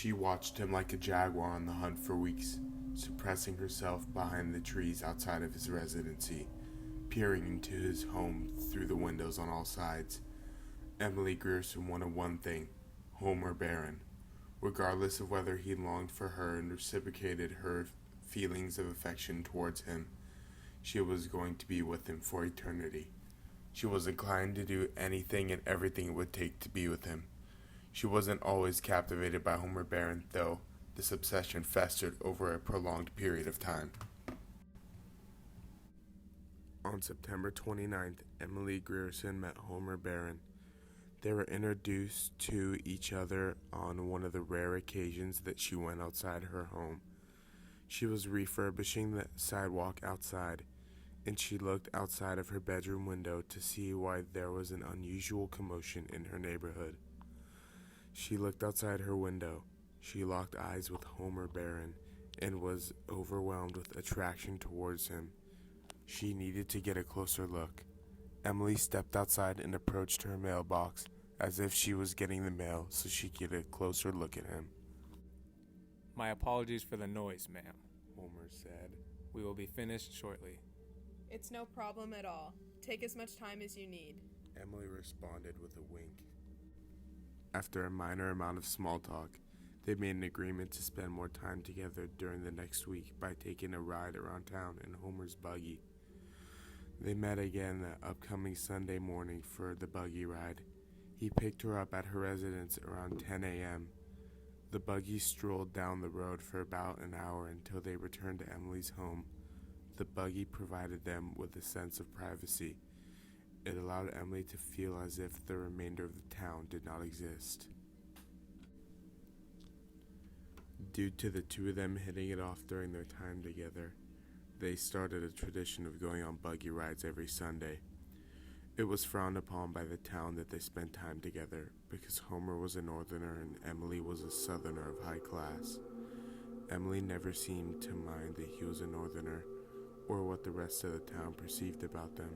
She watched him like a jaguar on the hunt for weeks, suppressing herself behind the trees outside of his residency, peering into his home through the windows on all sides. Emily Grierson wanted one thing: Homer Barron. Regardless of whether he longed for her and reciprocated her feelings of affection towards him, she was going to be with him for eternity. She was inclined to do anything and everything it would take to be with him. She wasn't always captivated by Homer Barron, though this obsession festered over a prolonged period of time. On September 29th, Emily Grierson met Homer Barron. They were introduced to each other on one of the rare occasions that she went outside her home. She was refurbishing the sidewalk outside, and she looked outside of her bedroom window to see why there was an unusual commotion in her neighborhood. She looked outside her window. She locked eyes with Homer Barron and was overwhelmed with attraction towards him. She needed to get a closer look. Emily stepped outside and approached her mailbox as if she was getting the mail so she could get a closer look at him. My apologies for the noise, ma'am. Homer said. We will be finished shortly. It's no problem at all. Take as much time as you need. Emily responded with a wink. After a minor amount of small talk, they made an agreement to spend more time together during the next week by taking a ride around town in Homer's buggy. They met again the upcoming Sunday morning for the buggy ride. He picked her up at her residence around 10 a.m. The buggy strolled down the road for about an hour until they returned to Emily's home. The buggy provided them with a sense of privacy. It allowed Emily to feel as if the remainder of the town did not exist. Due to the two of them hitting it off during their time together, they started a tradition of going on buggy rides every Sunday. It was frowned upon by the town that they spent time together because Homer was a northerner and Emily was a southerner of high class. Emily never seemed to mind that he was a northerner or what the rest of the town perceived about them.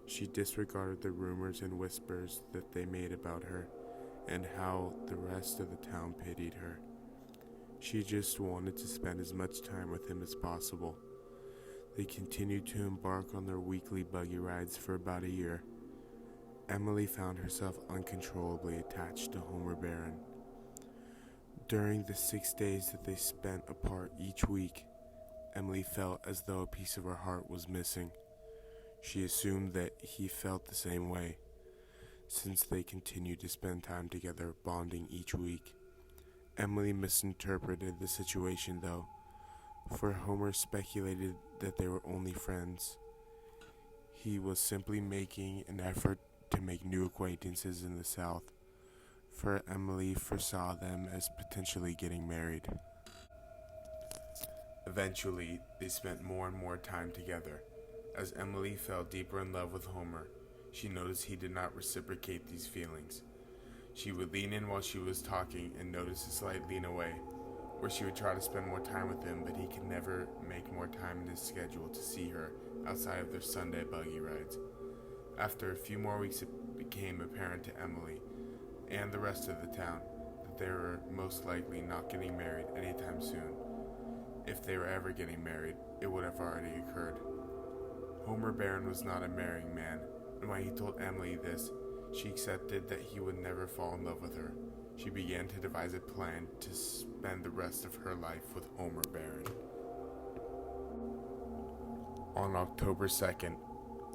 She disregarded the rumors and whispers that they made about her and how the rest of the town pitied her. She just wanted to spend as much time with him as possible. They continued to embark on their weekly buggy rides for about a year. Emily found herself uncontrollably attached to Homer Barron. During the 6 days that they spent apart each week, Emily felt as though a piece of her heart was missing. She assumed that he felt the same way, since they continued to spend time together, bonding each week. Emily misinterpreted the situation, though, for Homer speculated that they were only friends. He was simply making an effort to make new acquaintances in the South, for Emily foresaw them as potentially getting married. Eventually, they spent more and more time together. As Emily fell deeper in love with Homer, she noticed he did not reciprocate these feelings. She would lean in while she was talking and notice a slight lean away, where she would try to spend more time with him, but he could never make more time in his schedule to see her outside of their Sunday buggy rides. After a few more weeks, it became apparent to Emily and the rest of the town that they were most likely not getting married anytime soon. If they were ever getting married, it would have already occurred. Homer Barron was not a marrying man, and when he told Emily this, she accepted that he would never fall in love with her. She began to devise a plan to spend the rest of her life with Homer Barron. On October 2nd,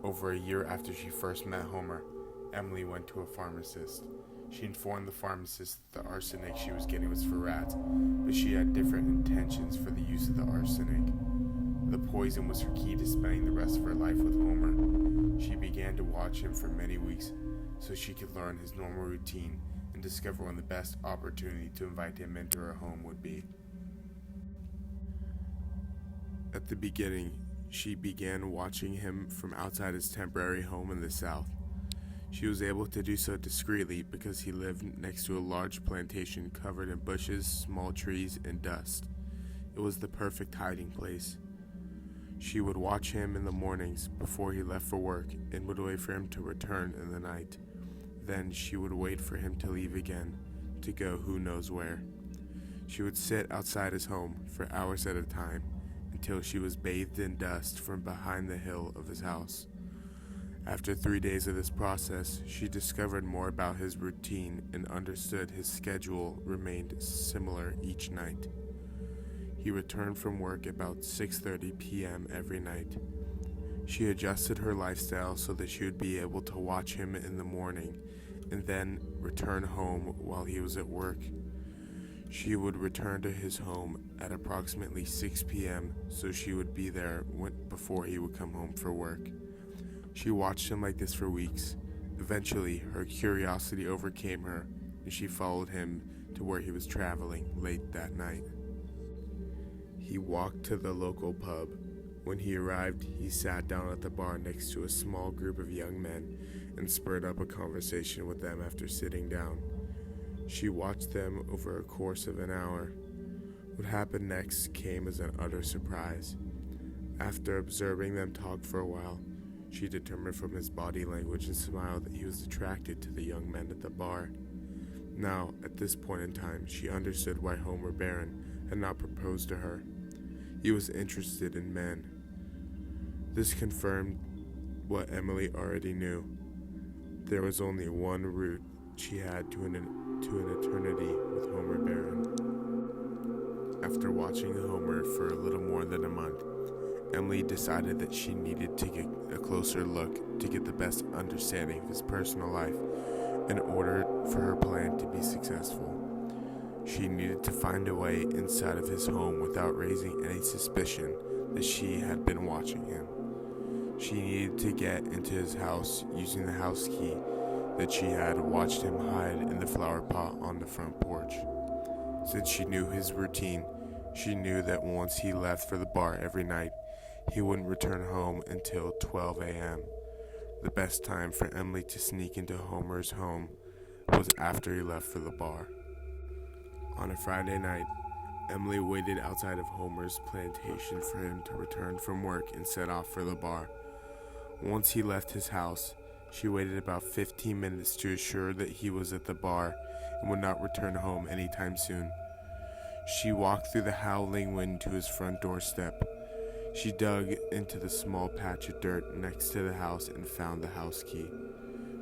over a year after she first met Homer, Emily went to a pharmacist. She informed the pharmacist that the arsenic she was getting was for rats, but she had different intentions for the use of the arsenic. The poison was her key to spending the rest of her life with Homer. She began to watch him for many weeks so she could learn his normal routine and discover when the best opportunity to invite him into her home would be. At the beginning, she began watching him from outside his temporary home in the South. She was able to do so discreetly because he lived next to a large plantation covered in bushes, small trees, and dust. It was the perfect hiding place. She would watch him in the mornings before he left for work and would wait for him to return in the night. Then she would wait for him to leave again, to go who knows where. She would sit outside his home for hours at a time until she was bathed in dust from behind the hill of his house. After 3 days of this process, she discovered more about his routine and understood his schedule remained similar each night. He returned from work about 6:30 p.m. every night. She adjusted her lifestyle so that she would be able to watch him in the morning and then return home while he was at work. She would return to his home at approximately 6 p.m. so she would be there before he would come home for work. She watched him like this for weeks. Eventually, her curiosity overcame her, and she followed him to where he was traveling late that night. He walked to the local pub. When he arrived, he sat down at the bar next to a small group of young men and spurred up a conversation with them after sitting down. She watched them over a course of an hour. What happened next came as an utter surprise. After observing them talk for a while, she determined from his body language and smile that he was attracted to the young men at the bar. Now, at this point in time, she understood why Homer Barron had not proposed to her. He was interested in men. This confirmed what Emily already knew. There was only one route she had to an eternity with Homer Barron. After watching Homer for a little more than a month, Emily decided that she needed to get a closer look to get the best understanding of his personal life in order for her plan to be successful. She needed to find a way inside of his home without raising any suspicion that she had been watching him. She needed to get into his house using the house key that she had watched him hide in the flower pot on the front porch. Since she knew his routine, she knew that once he left for the bar every night, he wouldn't return home until 12 a.m. The best time for Emily to sneak into Homer's home was after he left for the bar. On a Friday night, Emily waited outside of Homer's plantation for him to return from work and set off for the bar. Once he left his house, she waited about 15 minutes to assure that he was at the bar and would not return home anytime soon. She walked through the howling wind to his front doorstep. She dug into the small patch of dirt next to the house and found the house key.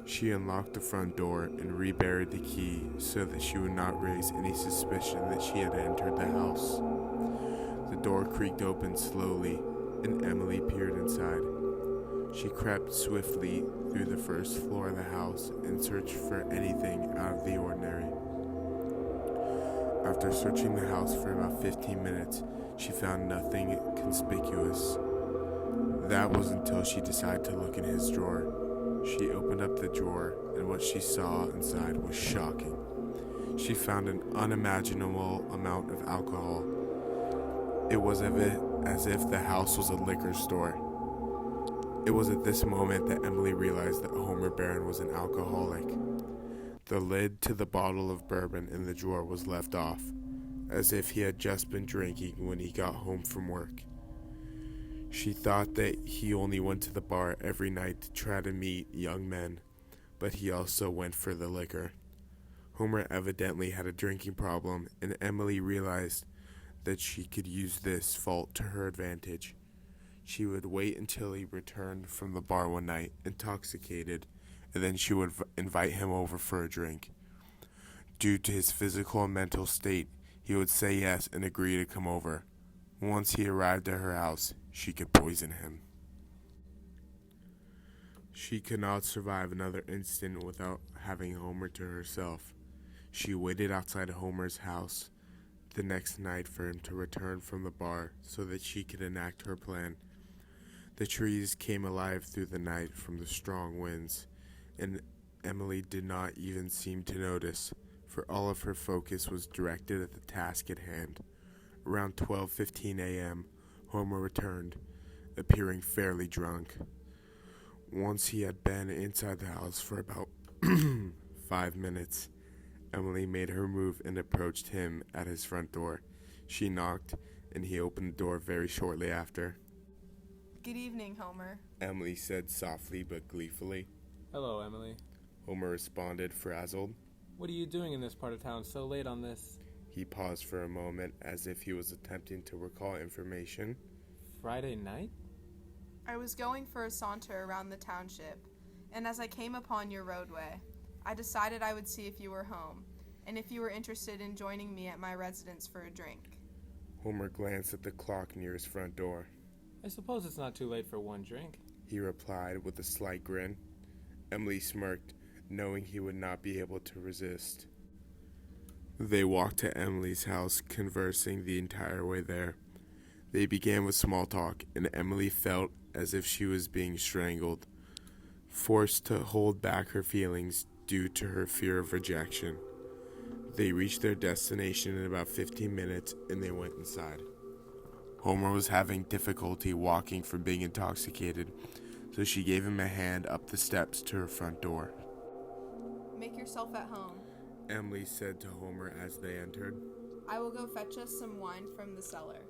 She unlocked the front door and reburied the key so that she would not raise any suspicion that she had entered the house. The door creaked open slowly, and Emily peered inside. She crept swiftly through the first floor of the house and searched for anything out of the ordinary. After searching the house for about 15 minutes, she found nothing conspicuous. That was until she decided to look in his drawer. She opened up the drawer, and what she saw inside was shocking. She found an unimaginable amount of alcohol. It was as if the house was a liquor store. It was at this moment that Emily realized that Homer Barron was an alcoholic. The lid to the bottle of bourbon in the drawer was left off, as if he had just been drinking when he got home from work. She thought that he only went to the bar every night to try to meet young men, but he also went for the liquor. Homer evidently had a drinking problem, and Emily realized that she could use this fault to her advantage. She would wait until he returned from the bar one night, intoxicated, and then she would invite him over for a drink. Due to his physical and mental state, he would say yes and agree to come over. Once he arrived at her house, she could poison him. She could not survive another instant without having Homer to herself. She waited outside Homer's house the next night for him to return from the bar so that she could enact her plan. The trees came alive through the night from the strong winds, and Emily did not even seem to notice, for all of her focus was directed at the task at hand. Around 12:15 a.m., Homer returned, appearing fairly drunk. Once he had been inside the house for about 5 minutes, Emily made her move and approached him at his front door. She knocked, and he opened the door very shortly after. Good evening, Homer. Emily said softly but gleefully. Hello, Emily. Homer responded, frazzled. What are you doing in this part of town so late on this? He paused for a moment as if he was attempting to recall information. Friday night? I was going for a saunter around the township, and as I came upon your roadway, I decided I would see if you were home, and if you were interested in joining me at my residence for a drink. Homer glanced at the clock near his front door. I suppose it's not too late for one drink. He replied with a slight grin. Emily smirked, knowing he would not be able to resist. They walked to Emily's house, conversing the entire way there. They began with small talk, and Emily felt as if she was being strangled, forced to hold back her feelings due to her fear of rejection. They reached their destination in about 15 minutes, and they went inside. Homer was having difficulty walking from being intoxicated, so she gave him a hand up the steps to her front door. Make yourself at home. Emily said to Homer as they entered. I will go fetch us some wine from the cellar.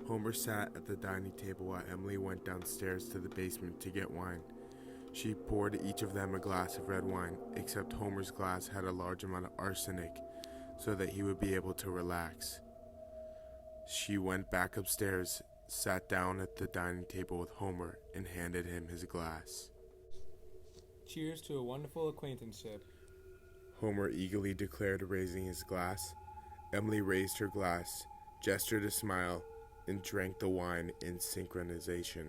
Homer sat at the dining table while Emily went downstairs to the basement to get wine. She poured each of them a glass of red wine, except Homer's glass had a large amount of arsenic, so that he would be able to relax. She went back upstairs, sat down at the dining table with Homer, and handed him his glass. Cheers to a wonderful acquaintanceship. Homer eagerly declared, raising his glass. Emily raised her glass, gestured a smile, and drank the wine in synchronization.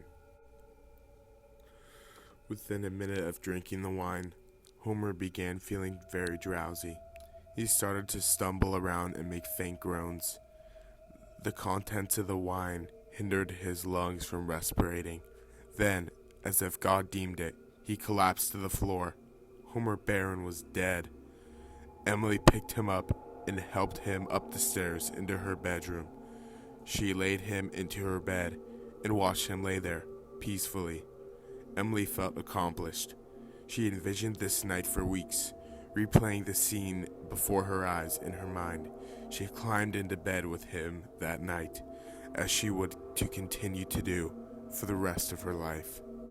Within a minute of drinking the wine, Homer began feeling very drowsy. He started to stumble around and make faint groans. The contents of the wine hindered his lungs from respirating. Then, as if God deemed it, he collapsed to the floor. Homer Barron was dead. Emily picked him up and helped him up the stairs into her bedroom. She laid him into her bed and watched him lay there, peacefully. Emily felt accomplished. She envisioned this night for weeks, replaying the scene before her eyes in her mind. She climbed into bed with him that night, as she would to continue to do for the rest of her life.